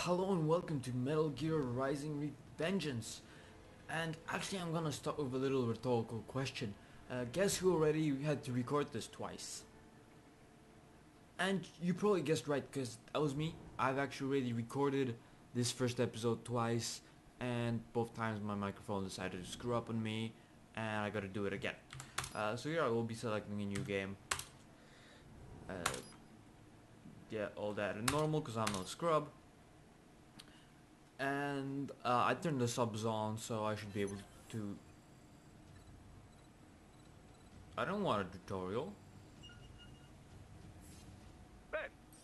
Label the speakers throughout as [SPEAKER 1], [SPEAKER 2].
[SPEAKER 1] Hello and welcome to Metal Gear Rising: Revengeance. And actually, I'm gonna start with a little rhetorical question. Guess who already had to record this twice? And you probably guessed right, because that was me. I've actually already recorded this first episode twice, and both times my microphone decided to screw up on me, and I gotta do it again. So here I will be selecting a new game. Uh, yeah, all that and normal, because I'm no scrub. And I turned the subs on, so I should be able to. I don't want a tutorial.
[SPEAKER 2] Well,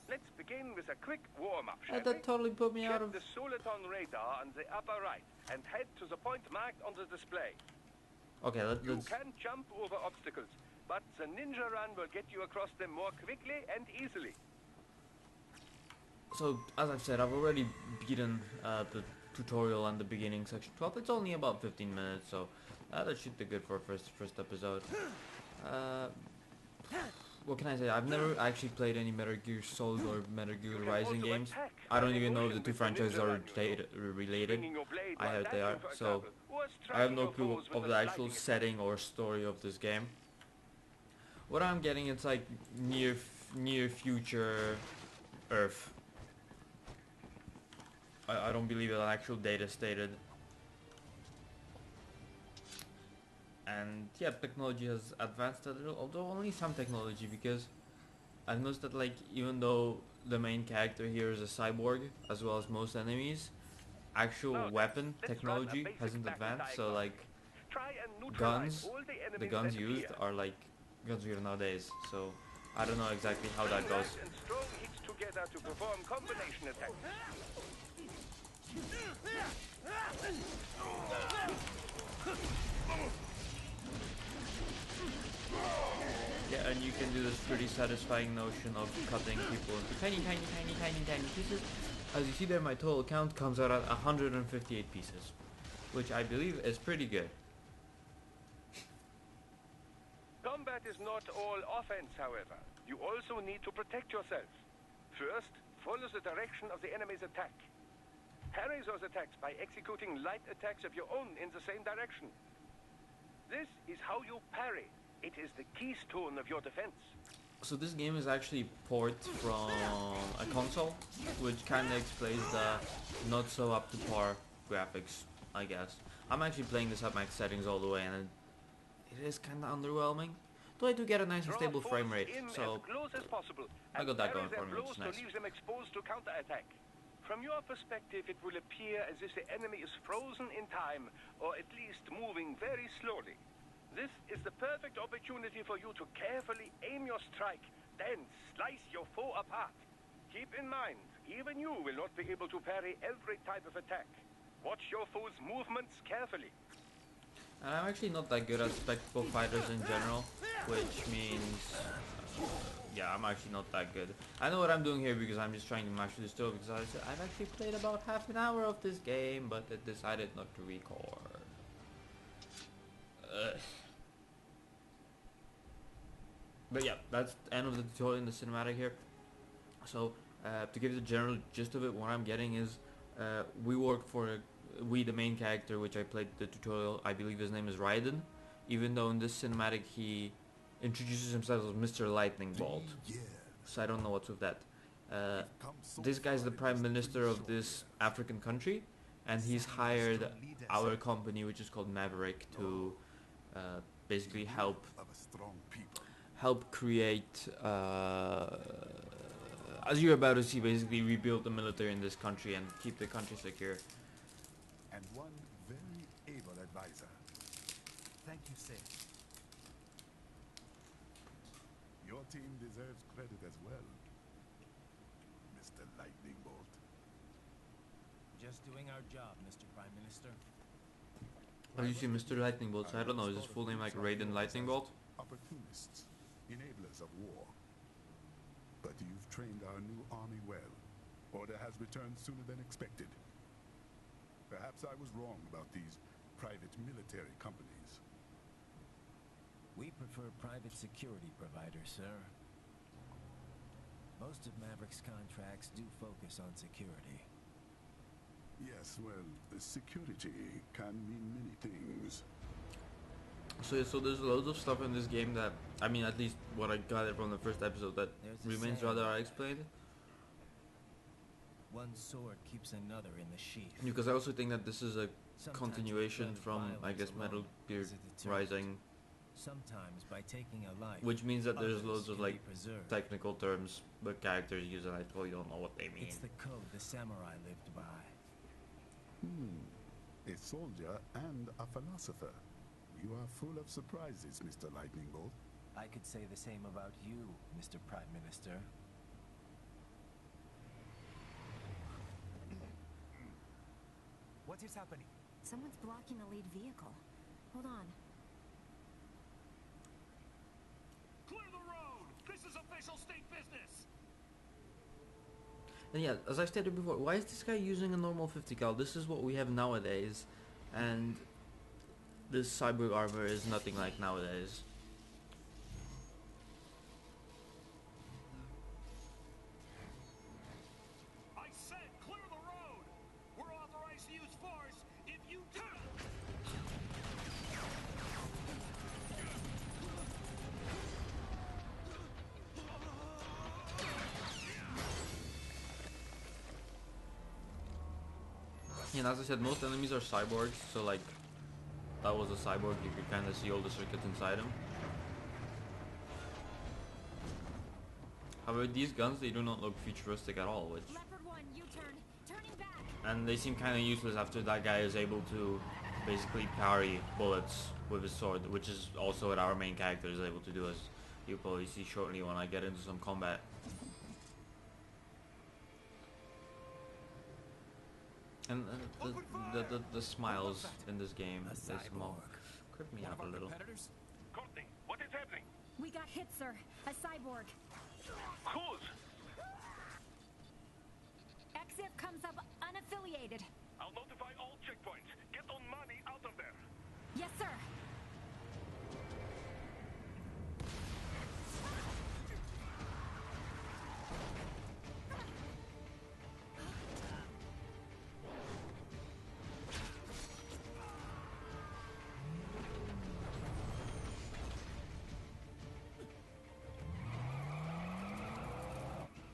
[SPEAKER 2] let's begin with a quick warm-up, shall we?
[SPEAKER 1] That totally put me out
[SPEAKER 2] Check
[SPEAKER 1] of.
[SPEAKER 2] the Soliton radar on the upper right and head to the point marked on the display.
[SPEAKER 1] Okay, let's.
[SPEAKER 2] You can jump over obstacles, but the ninja run will get you across them more quickly and easily.
[SPEAKER 1] So as I've said, I've already beaten the tutorial and the beginning section 12. It's only about 15 minutes, so that should be good for a first episode. What can I say? I've never actually played any Metal Gear Solid or Metal Gear Rising games. I don't even know if the two franchises are related. I heard they are, so I have no clue of the actual setting or story of this game. What I'm getting, it's like near future Earth. I don't believe that actual data stated. And yeah, technology has advanced a little, although only some technology, because I've noticed that, like, even though the main character here is a cyborg, as well as most enemies, actual weapon technology hasn't advanced. So like guns, the guns used are like guns we have nowadays. So I don't know exactly how that goes.
[SPEAKER 2] Together to perform combination attacks.
[SPEAKER 1] Yeah, and you can do this pretty satisfying notion of cutting people into tiny pieces. As you see there, my total count comes out at 158 pieces, which I believe is pretty good.
[SPEAKER 2] Combat is not all offense, however. You also need to protect yourself. First, follow the direction of the enemy's attack. Parry those attacks by executing light attacks of your own in the same direction. This is how you parry. It is the keystone of your defense.
[SPEAKER 1] So this game is actually port from a console, which kind of explains the not so up to par graphics, I guess. I'm actually playing this at max settings all the way, and it is kind of underwhelming. Though I do get a nice and stable frame rate, so I got that going for me, which is nice.
[SPEAKER 2] To leave them exposed to counterattack. From your perspective, it will appear as if the enemy is frozen in time, or at least moving very slowly. This is the perfect opportunity for you to carefully aim your strike, then slice your foe apart. Keep in mind, even you will not be able to parry every type of attack. Watch your foe's movements carefully.
[SPEAKER 1] And I'm actually not that good at spectacle fighters in general, which means, yeah, I'm actually not that good. I know what I'm doing here because I'm just trying to mash through the story, because I've actually played about half an hour of this game, but it decided not to record. But yeah, that's the end of the tutorial in the cinematic here. So, to give you the general gist of it, what I'm getting is, we work for, the main character, which I played the tutorial, I believe his name is Raiden, even though in this cinematic he introduces himself as Mr. Lightning Bolt. So I don't know what's with that. This guy's the prime minister of this African country, and he's hired our company, which is called Maverick, to basically help create, as you're about to see, basically rebuild the military in this country and keep the country secure.
[SPEAKER 3] And one very able advisor.
[SPEAKER 4] Thank you, sir.
[SPEAKER 3] Your team deserves credit as well, Mr. Lightning Bolt.
[SPEAKER 4] Just doing our job, Mr. Prime Minister.
[SPEAKER 1] As you see, Mr. Lightning Bolt, so I don't know, is his full name like Raiden Lightning Bolt?
[SPEAKER 3] Opportunists, enablers of war. But you've trained our new army well. Order has returned sooner than expected. Perhaps I was wrong about these private military companies.
[SPEAKER 4] We prefer private security providers, sir. Most of Maverick's contracts do focus on security.
[SPEAKER 3] Yes, well, security can mean many things.
[SPEAKER 1] So there's loads of stuff in this game that, I mean, at least what I got it from the first episode, that
[SPEAKER 4] There's a
[SPEAKER 1] remains
[SPEAKER 4] saying.
[SPEAKER 1] rather unexplained.
[SPEAKER 4] One sword keeps another in the sheath.
[SPEAKER 1] Because I also think that this is a
[SPEAKER 4] Sometimes
[SPEAKER 1] continuation
[SPEAKER 4] with
[SPEAKER 1] from, I
[SPEAKER 4] violence
[SPEAKER 1] guess, Metal
[SPEAKER 4] alone
[SPEAKER 1] Gear
[SPEAKER 4] is a deterrent.
[SPEAKER 1] Rising,
[SPEAKER 4] Sometimes by taking a life,
[SPEAKER 1] which means that there's
[SPEAKER 4] others
[SPEAKER 1] loads of
[SPEAKER 4] can be
[SPEAKER 1] like
[SPEAKER 4] preserved.
[SPEAKER 1] technical terms but characters use and I totally don't know what they mean.
[SPEAKER 4] It's the code the samurai lived by.
[SPEAKER 3] A soldier and a philosopher. You are full of surprises, Mr. Lightning Bolt.
[SPEAKER 4] I could say the same about you, Mr. Prime Minister. What is happening?
[SPEAKER 5] Someone's blocking the lead vehicle. Hold on.
[SPEAKER 2] Clear the road! This is official state business!
[SPEAKER 1] And yeah, as I stated before, why is this guy using a normal 50 cal? This is what we have nowadays, and this cyborg armor is nothing like nowadays.
[SPEAKER 2] I said clear the road! We're authorized to use force if you do.
[SPEAKER 1] And as I said, most enemies are cyborgs, so like, that was a cyborg, you could kind of see all the circuits inside him. However, these guns, they do not look futuristic at all, which...
[SPEAKER 5] Leopard 1, U-turn. Turning back.
[SPEAKER 1] And they seem kind of useless after that guy is able to basically parry bullets with his sword, which is also what our main character is able to do, as you'll probably see shortly when I get into some combat. And the smiles in this game, they small, creep me out a little.
[SPEAKER 2] Courtney, what is happening?
[SPEAKER 5] We got hit, sir. A cyborg.
[SPEAKER 2] Whose?
[SPEAKER 5] XF comes up unaffiliated.
[SPEAKER 2] I'll notify all checkpoints. Get on money out of there.
[SPEAKER 5] Yes, sir.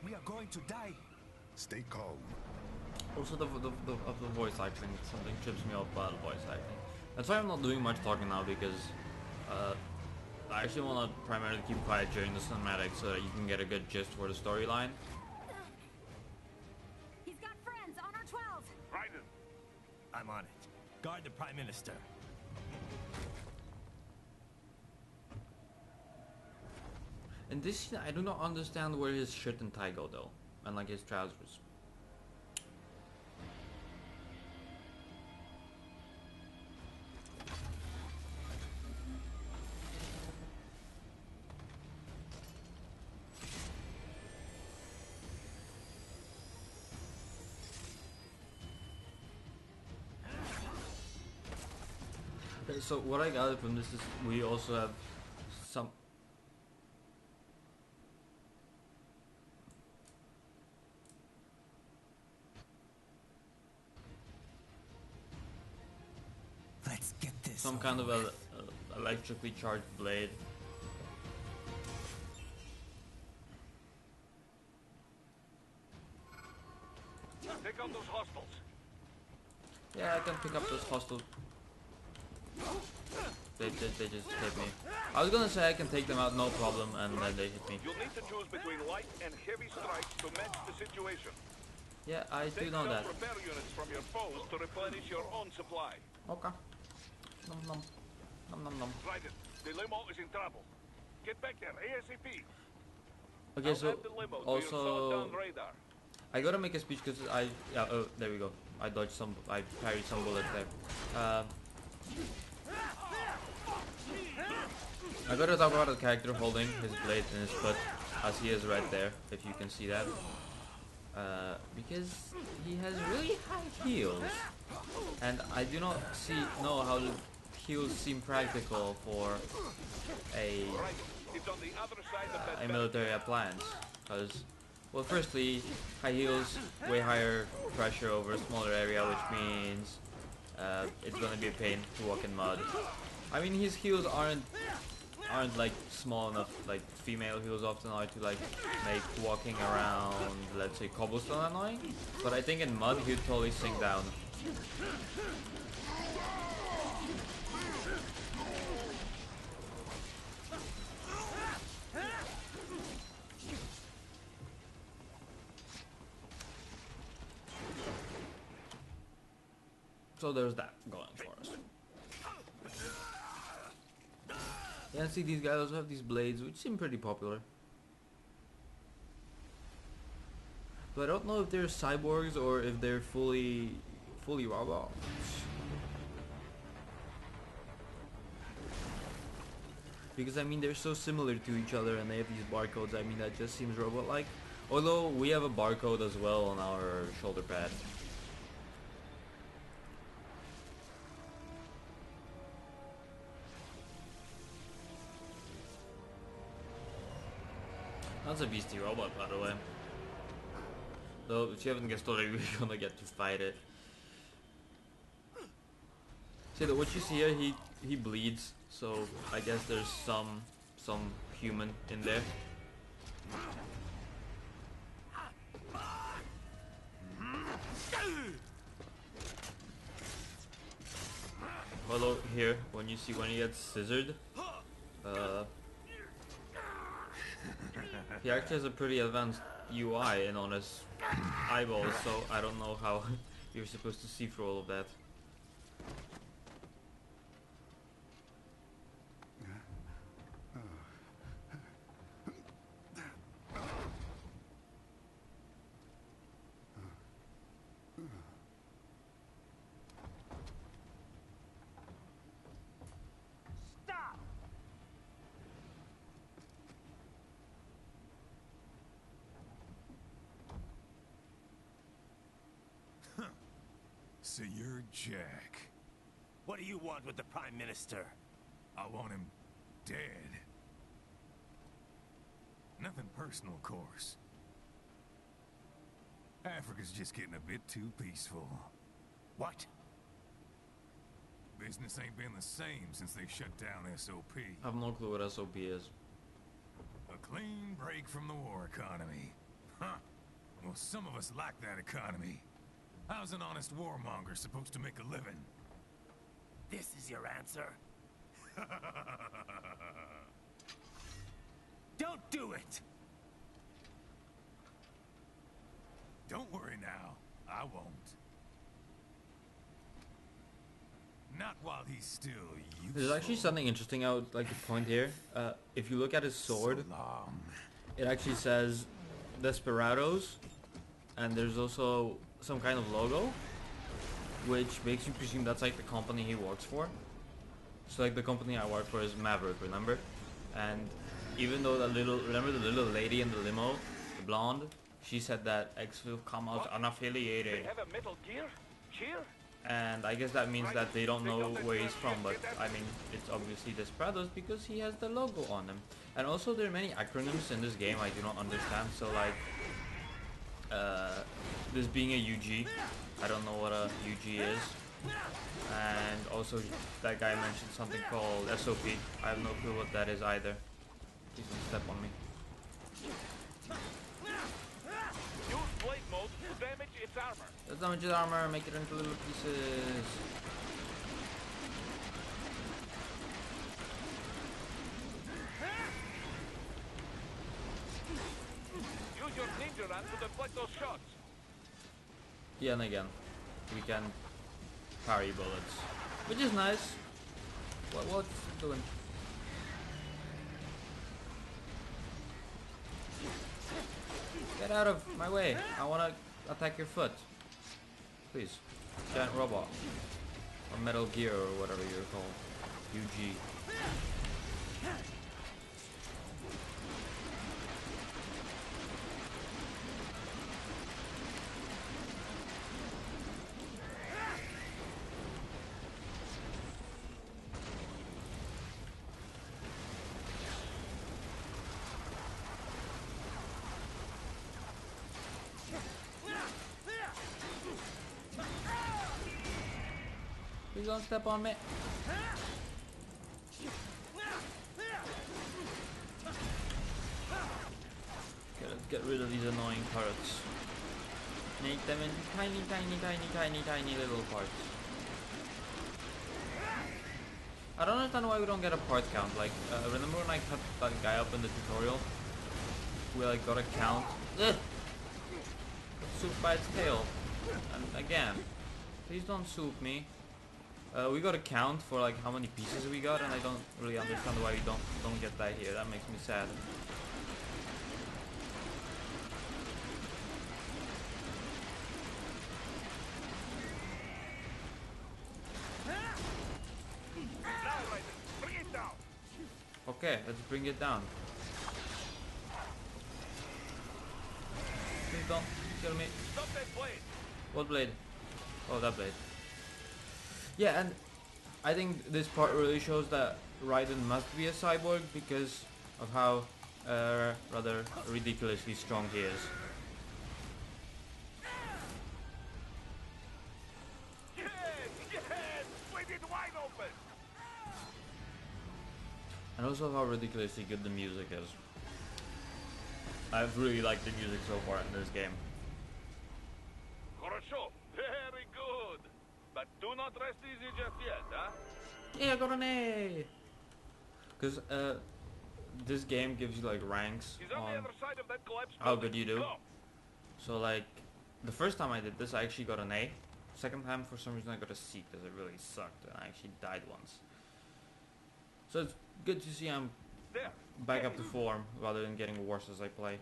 [SPEAKER 4] We are going to die.
[SPEAKER 3] Stay calm.
[SPEAKER 1] Also the voice acting, something trips me up about the voice acting. That's why I'm not doing much talking now, because I actually want to primarily keep quiet during the cinematic so that you can get a good gist for the storyline.
[SPEAKER 5] He's got friends on our 12.
[SPEAKER 2] Raiden,
[SPEAKER 4] I'm on it. Guard the Prime Minister.
[SPEAKER 1] In this scene, I do not understand where his shirt and tie go though, and like his trousers. Okay, so what I gathered from this is we also have some...
[SPEAKER 4] Let's get this.
[SPEAKER 1] some kind of a electrically charged blade.
[SPEAKER 2] take out those hostiles.
[SPEAKER 1] Yeah, I can pick up those hostile. They just hit me. I was gonna say I can take them out no problem, and then they hit me.
[SPEAKER 2] You'll need to choose between light and heavy strikes to match the situation.
[SPEAKER 1] Yeah, I do
[SPEAKER 2] Take
[SPEAKER 1] know that.
[SPEAKER 2] self-repair units from your foes to replenish your own supply.
[SPEAKER 1] Okay. Nom nom. Nom nom nom.
[SPEAKER 2] Raiden, the limo is in trouble. Get back there, ASAP.
[SPEAKER 1] Okay,
[SPEAKER 2] I'll
[SPEAKER 1] so
[SPEAKER 2] add the limo to your
[SPEAKER 1] also
[SPEAKER 2] sawed-down radar.
[SPEAKER 1] I gotta make a speech because oh, there we go. I dodged some, I parried some bullets there. I gotta talk about the character holding his blade in his foot, as he is right there, if you can see that. Because he has really high heels, and I do not know how the heels seem practical for a
[SPEAKER 2] Right, it's on the other side of that
[SPEAKER 1] military appliance, because Well, firstly, high heels, way higher pressure over a smaller area, which means it's gonna be a pain to walk in mud. I mean, his heels aren't like small enough, like female heels often are, to like make walking around, let's say, cobblestone annoying. But I think in mud he'd totally sink down. So there's that going for us. Yeah, see, these guys also have these blades, which seem pretty popular. But I don't know if they're cyborgs or if they're fully robots. Because I mean, they're so similar to each other, and they have these barcodes. I mean, that just seems robot-like. Although we have a barcode as well on our shoulder pad. That's a beastie robot, by the way. Though, if you haven't guessed already, we're gonna get to fight it. See, what you see here, he bleeds, so I guess there's some human in there. Although here, when he gets scissored, he actually has a pretty advanced UI and on his eyeballs, so I don't know how you're supposed to see through all of that.
[SPEAKER 6] So you're Jack.
[SPEAKER 4] What do you want with the Prime Minister?
[SPEAKER 6] I want him dead. Nothing personal, of course. Africa's just getting a bit too peaceful.
[SPEAKER 4] What?
[SPEAKER 6] Business ain't been the same since they shut down SOP.
[SPEAKER 1] I have no clue what SOP is.
[SPEAKER 6] A clean break from the war economy. Huh. Well, some of us like that economy. How's an honest warmonger supposed to make a living?
[SPEAKER 4] This is your answer? Don't do it!
[SPEAKER 6] Don't worry now. I won't. Not while he's still useful.
[SPEAKER 1] There's actually something interesting I would like to point here. If you look at his sword,
[SPEAKER 6] So long.
[SPEAKER 1] it actually says Desperados, and there's also some kind of logo, which makes you presume that's like the company he works for. So like the company I work for is Maverick, remember? And even though remember the little lady in the limo, the blonde, she said that X will come out unaffiliated.
[SPEAKER 2] They have a Metal Gear? Cheer?
[SPEAKER 1] And I guess that means that they don't know where he's from, but I mean, it's obviously Desperados because he has the logo on him. And also there are many acronyms in this game I do not understand, so like, this being a UG, I don't know what a UG is. And also that guy mentioned something called SOP, I have no clue what that is either. Please don't step on me.
[SPEAKER 2] Use blade mode to damage its armor.
[SPEAKER 1] Let's damage his armor, make it into little pieces.
[SPEAKER 2] Use your ninja run to deflect those shots.
[SPEAKER 1] Yeah, and again, we can parry bullets, which is nice. What's it doing? Get out of my way! I wanna attack your foot. Please. Giant robot. Or Metal Gear or whatever you're called. UG. Please don't step on me. Okay, let's get rid of these annoying turrets. Make them into tiny, tiny, tiny, tiny, tiny little parts. I don't understand why we don't get a part count. Like, remember when I cut that guy up in the tutorial? We like got a count. Ugh! Soup by its tail. And again, please don't soup me. We got a count for like how many pieces we got, and I don't really understand why we don't get that here. That makes me sad. Okay, let's bring it down. Please don't kill me.
[SPEAKER 2] Stop that blade.
[SPEAKER 1] What blade? Oh, that blade. Yeah, and I think this part really shows that Raiden must be a cyborg because of how rather ridiculously strong he is.
[SPEAKER 2] Yes, split it wide open.
[SPEAKER 1] And also how ridiculously good the music is. I've really liked the music so far in this game.
[SPEAKER 2] Хорошо, very good. But do not rest easy just yet, huh?
[SPEAKER 1] Yeah, I got an A! Because this game gives you like ranks
[SPEAKER 2] He's on the
[SPEAKER 1] on
[SPEAKER 2] other side of that collapsed
[SPEAKER 1] how
[SPEAKER 2] building.
[SPEAKER 1] good you do.
[SPEAKER 2] Go.
[SPEAKER 1] So like, the first time I did this I actually got an A. Second time for some reason I got a C because it really sucked and I actually died once. So it's good to see I'm
[SPEAKER 2] There.
[SPEAKER 1] back up to form rather than getting worse as I play.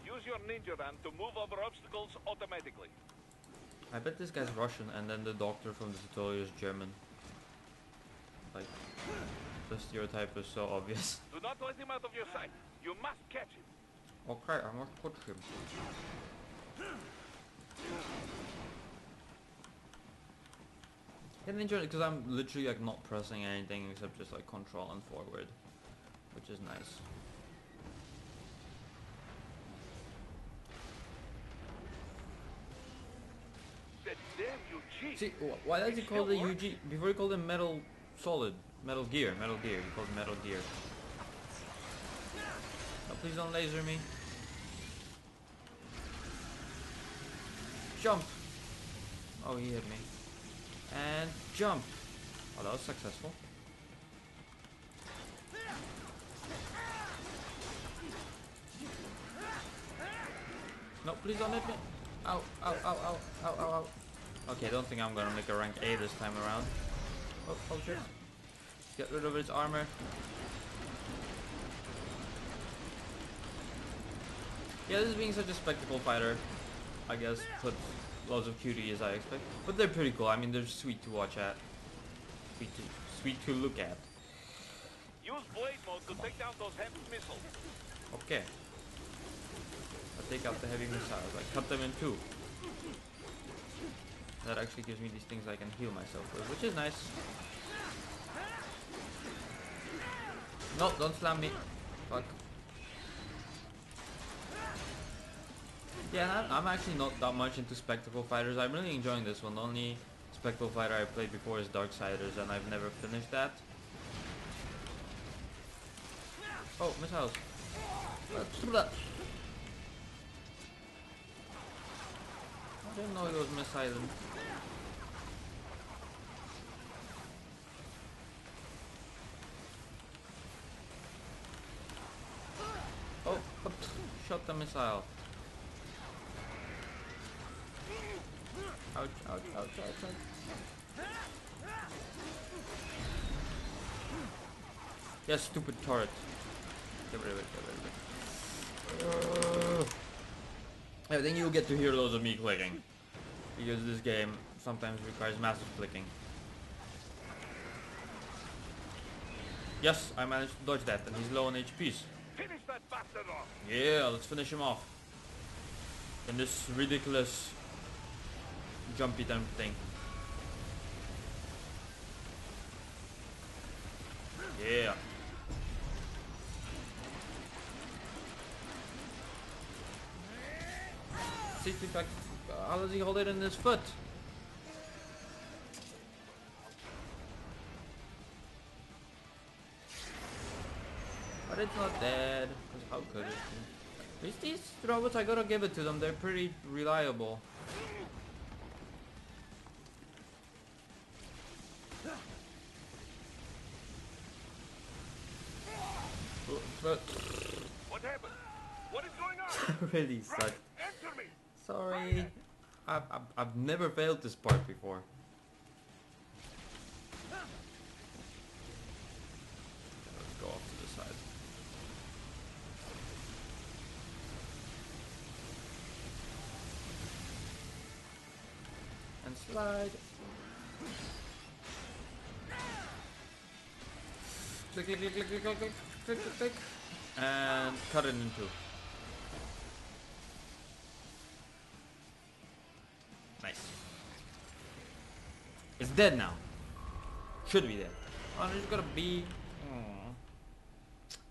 [SPEAKER 2] Use your ninja van to move over obstacles automatically.
[SPEAKER 1] I bet this guy's Russian and then the doctor from the tutorial is German. Like, the stereotype is so obvious.
[SPEAKER 2] Do not let him out of your sight. You must catch him.
[SPEAKER 1] Okay, I must put him. I enjoy it because I'm literally like not pressing anything except just like control and forward, which is nice.
[SPEAKER 2] That damn UG.
[SPEAKER 1] See, why does he call the UG before he called him Metal Solid, Metal Gear? He called it Metal Gear. No, please don't laser me. Jump. Oh, he hit me. And jump. Oh, that was successful. No, please don't hit me. Ow, ow, ow, ow, ow, ow, ow. Okay, I don't think I'm gonna make a rank A this time around. Oh shit. Get rid of its armor. Yeah, this being such a spectacle fighter, I guess, puts loads of cutie as I expect. But they're pretty cool. I mean, they're sweet to watch at. Sweet to look at.
[SPEAKER 2] Use blade mode to take down those heavy missiles.
[SPEAKER 1] Okay. I take out the heavy missiles. I cut them in two. That actually gives me these things I can heal myself with, which is nice. No, don't slam me. Fuck. Yeah, I'm actually not that much into spectacle fighters. I'm really enjoying this one. The only spectacle fighter I played before is Darksiders, and I've never finished that. Oh, missiles. I didn't know he was missiling. Oh, shot the missile. Ouch, ouch, ouch, ouch, ouch. Yeah, stupid turret. Get rid of it, get rid of it. I think you'll get to hear loads of me clicking. Because this game sometimes requires massive clicking. Yes, I managed to dodge that, and he's low on HPs.
[SPEAKER 2] Finish that bastard off.
[SPEAKER 1] Yeah, let's finish him off. In this ridiculous jumpy dump thing. Yeah. See, how does he hold it in his foot? But it's not dead, 'cause how could it be? At least these robots, I gotta give it to them, they're pretty reliable. But
[SPEAKER 2] What happened? What is going on?
[SPEAKER 1] really sucked.
[SPEAKER 2] Right, answer me.
[SPEAKER 1] Sorry, I've never failed this part before. Let's go off to the side. And slide. Click, click, click, click, click, click, click, click, click, click. And cut it in two. Nice. It's dead now. Should be dead. Oh, there's gotta be.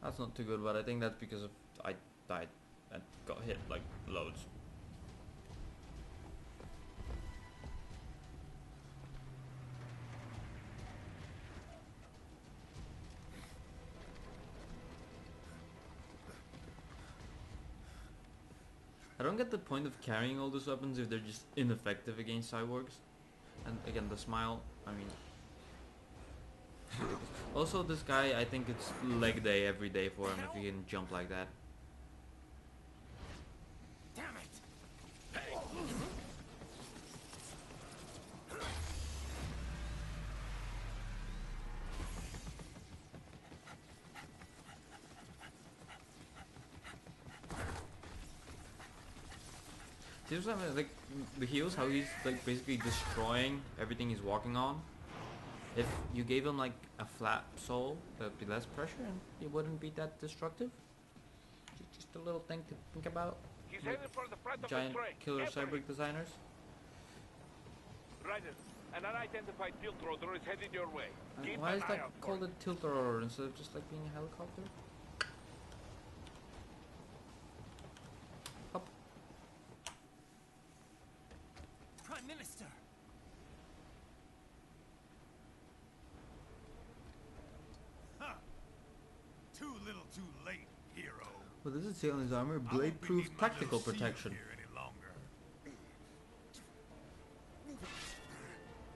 [SPEAKER 1] That's not too good, but I think that's because of I died and got hit like loads. I don't get the point of carrying all those weapons if they're just ineffective against cyborgs. And again, the smile, I mean... Also, this guy, I think it's leg day every day for him if he can jump like that.
[SPEAKER 4] Damn it!
[SPEAKER 1] See what I mean? Like, the heels, how he's like basically destroying everything he's walking on. If you gave him like a flat sole, there'd be less pressure and it wouldn't be that destructive. Just a little thing to think about.
[SPEAKER 2] He's headed for the front of
[SPEAKER 1] Giant
[SPEAKER 2] the train.
[SPEAKER 1] killer
[SPEAKER 2] Answer me.
[SPEAKER 1] cyborg designers.
[SPEAKER 2] Ryder, an unidentified field rotor is headed your way.
[SPEAKER 1] And
[SPEAKER 2] Keep
[SPEAKER 1] why
[SPEAKER 2] an
[SPEAKER 1] is
[SPEAKER 2] eye
[SPEAKER 1] that
[SPEAKER 2] out for
[SPEAKER 1] called
[SPEAKER 2] it.
[SPEAKER 1] a tiltrotor instead of just like being a helicopter? Up.
[SPEAKER 4] Prime Minister!
[SPEAKER 6] Huh. Too little too late, hero.
[SPEAKER 1] Well, this is on his armor,
[SPEAKER 6] I won't be
[SPEAKER 1] blade-proof
[SPEAKER 6] needing my
[SPEAKER 1] tactical
[SPEAKER 6] little shield
[SPEAKER 1] protection.
[SPEAKER 6] here any longer.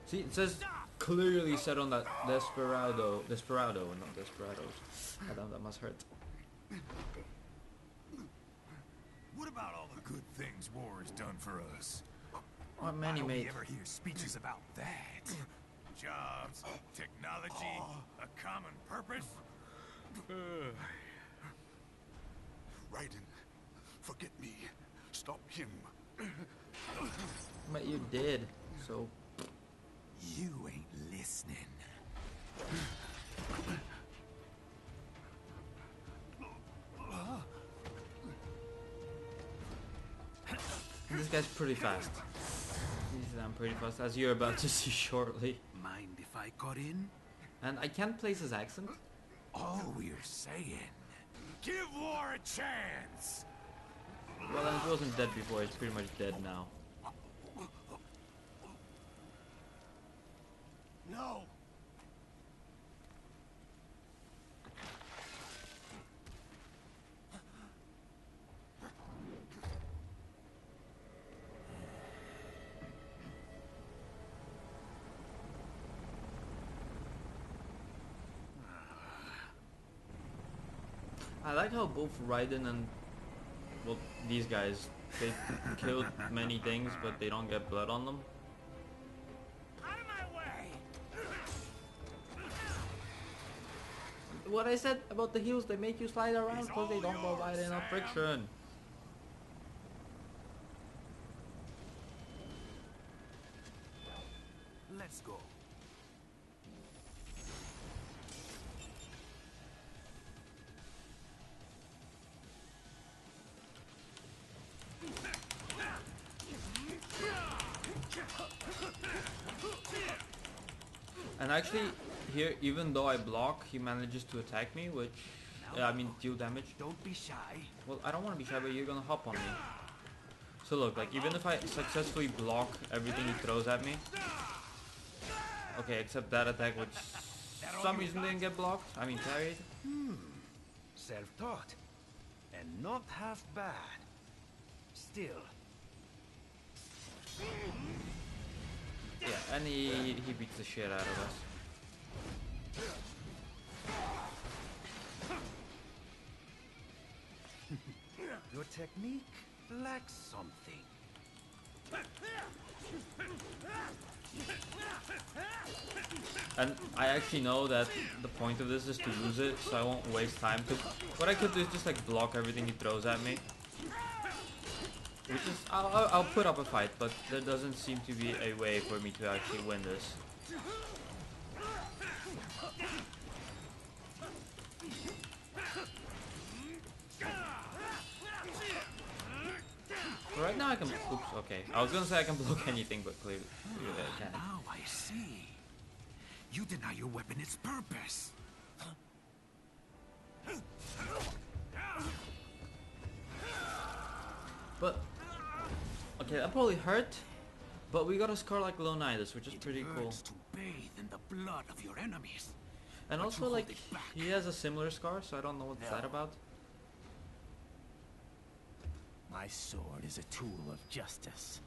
[SPEAKER 1] See, it says clearly said on that Desperado, not Desperados. I don't know, that must hurt.
[SPEAKER 6] What about all the good things war has done for us?
[SPEAKER 1] What many
[SPEAKER 6] I
[SPEAKER 1] made.
[SPEAKER 6] ever hear speeches about that. Jobs, technology, a common purpose.
[SPEAKER 3] Raiden, forget me. Stop him.
[SPEAKER 1] But you did, so
[SPEAKER 6] You ain't listening.
[SPEAKER 1] this guy's pretty fast. He's pretty fast, as you're about to see shortly.
[SPEAKER 6] Mind if I cut in?
[SPEAKER 1] And I can't place his accent.
[SPEAKER 6] Oh, you're saying. Give war a chance!
[SPEAKER 1] Well, and it wasn't dead before, it's pretty much dead now.
[SPEAKER 4] No!
[SPEAKER 1] I like how both Raiden and, well, these guys, they killed many things, but they don't get blood on them.
[SPEAKER 4] Out of my way!
[SPEAKER 1] What I said about the heels, they make you slide around because they don't provide enough friction.
[SPEAKER 4] Let's go.
[SPEAKER 1] And actually, here, even though I block, he manages to attack me, which, I mean, deal damage.
[SPEAKER 4] Don't be shy.
[SPEAKER 1] Well, I don't want to be shy, but you're gonna hop on me. So look, like, even if I successfully block everything he throws at me, okay, except that attack, which some reason didn't get blocked, I mean parried.
[SPEAKER 7] self-taught. And not half bad. Still.
[SPEAKER 1] Yeah, and he beats the shit out of us.
[SPEAKER 7] Your technique lacks something.
[SPEAKER 1] And I actually know that the point of this is to use it, so I won't waste time. Cause what I could do is just like block everything he throws at me. Which is, I'll put up a fight, but there doesn't seem to be a way for me to actually win this. Right now I can, oops, okay. I was gonna say I can block anything, but clearly I can't.
[SPEAKER 7] Now I see. You deny your weapon its purpose.
[SPEAKER 1] But, okay, that probably hurt, but we got a scar like Leonidas, which is pretty cool.
[SPEAKER 7] To bathe in the blood of your enemies.
[SPEAKER 1] And
[SPEAKER 7] But
[SPEAKER 1] also,
[SPEAKER 7] you hold
[SPEAKER 1] like,
[SPEAKER 7] it back.
[SPEAKER 1] he has a similar scar, so I don't know what's that about.
[SPEAKER 4] My sword is a tool of justice.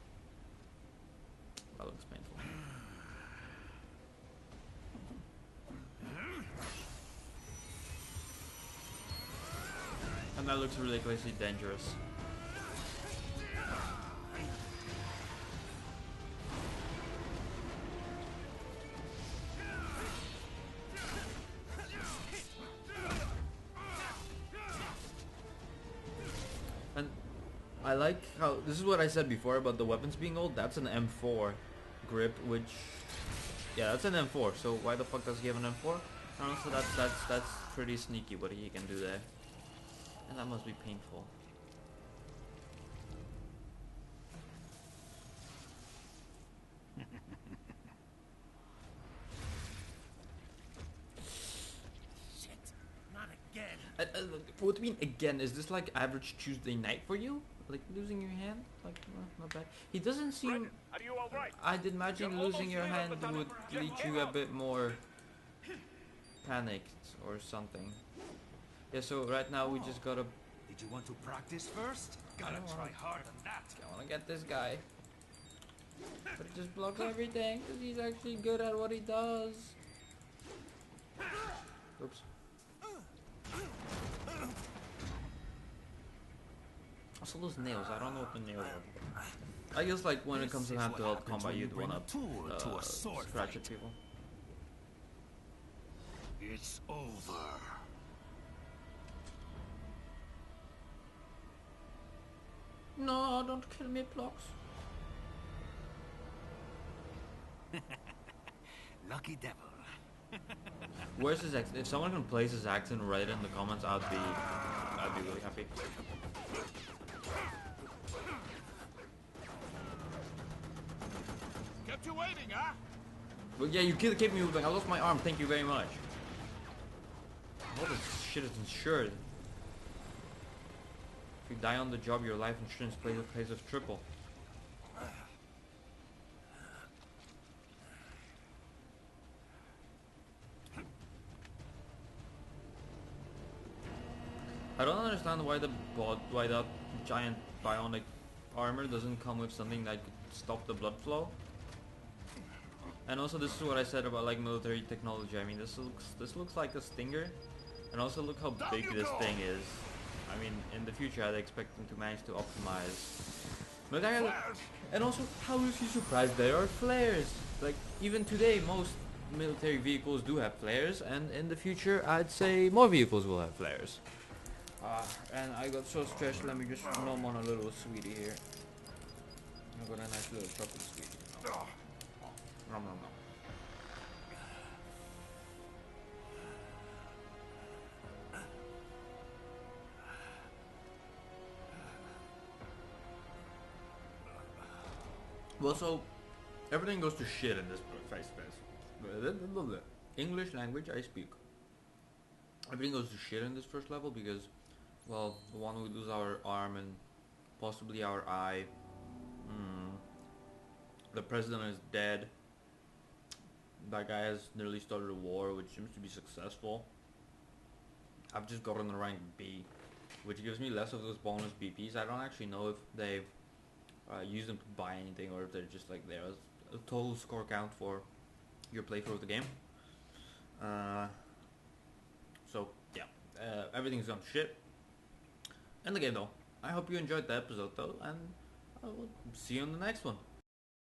[SPEAKER 1] That looks painful. And that looks ridiculously dangerous. And I like how, this is what I said before about the weapons being old. That's an M4 grip, which, yeah, that's an M4. So why the fuck does he have an M4? And also that's pretty sneaky what he can do there. And that must be painful.
[SPEAKER 4] Shit, not again.
[SPEAKER 1] What do you mean again? Is this like average Tuesday night for you? Like losing your hand? Like, not bad. He doesn't seem...
[SPEAKER 2] Brendan, are you all right?
[SPEAKER 1] I'd imagine
[SPEAKER 2] You're
[SPEAKER 1] losing your
[SPEAKER 2] almost
[SPEAKER 1] hand
[SPEAKER 2] near the tunnel.
[SPEAKER 1] would
[SPEAKER 2] Just
[SPEAKER 1] lead
[SPEAKER 2] hold
[SPEAKER 1] you a
[SPEAKER 2] on.
[SPEAKER 1] bit more panicked or something. Yeah, so right now we just gotta...
[SPEAKER 7] Did you want to practice first? Gotta
[SPEAKER 1] don't
[SPEAKER 7] try
[SPEAKER 1] wanna-
[SPEAKER 7] harder than that.
[SPEAKER 1] I wanna get this guy. But he just blocks everything, because he's actually good at what he does. Oops. Also those nails, I don't know what the nails are. I guess like when it comes to
[SPEAKER 7] This is
[SPEAKER 1] handheld
[SPEAKER 7] what happens
[SPEAKER 1] combat
[SPEAKER 7] when you
[SPEAKER 1] you'd
[SPEAKER 7] bring
[SPEAKER 1] wanna
[SPEAKER 7] a tool to a sword
[SPEAKER 1] scratch
[SPEAKER 7] fight.
[SPEAKER 1] at people.
[SPEAKER 7] It's over.
[SPEAKER 1] No, don't kill me, Blocks.
[SPEAKER 7] Lucky devil.
[SPEAKER 1] Where's his accent? If someone can place his accent right in the comments, I'd be really happy.
[SPEAKER 2] Kept you waiting, huh?
[SPEAKER 1] But yeah, you keep me moving. I lost my arm. Thank you very much. All this shit is insured. If you die on the job, your life insurance pays of triple. I don't understand why why that giant bionic armor doesn't come with something that could stop the blood flow. And also, this is what I said about like military technology. I mean, this looks like a Stinger, and also look how big this thing is. I mean, in the future, I'd expect them to manage to optimize. But and also, how is he surprised there are flares? Like even today, most military vehicles do have flares, and in the future, I'd say more vehicles will have flares. And I got so stressed. Let me just nom on a little sweetie here. I got a nice little chocolate sweetie. Nom nom nom. Well, so everything goes to shit in this face. English language I speak. Everything goes to shit in this first level because, well, the one who lose our arm and possibly our eye. The president is dead. That guy has nearly started a war, which seems to be successful. I've just gotten a rank B, which gives me less of those bonus BPs. I don't actually know if they've used them to buy anything or if they're just like there as a total score count for your playthrough of the game. So yeah, everything's gone shit in the game though. I hope you enjoyed the episode though, and I will see you in the next one.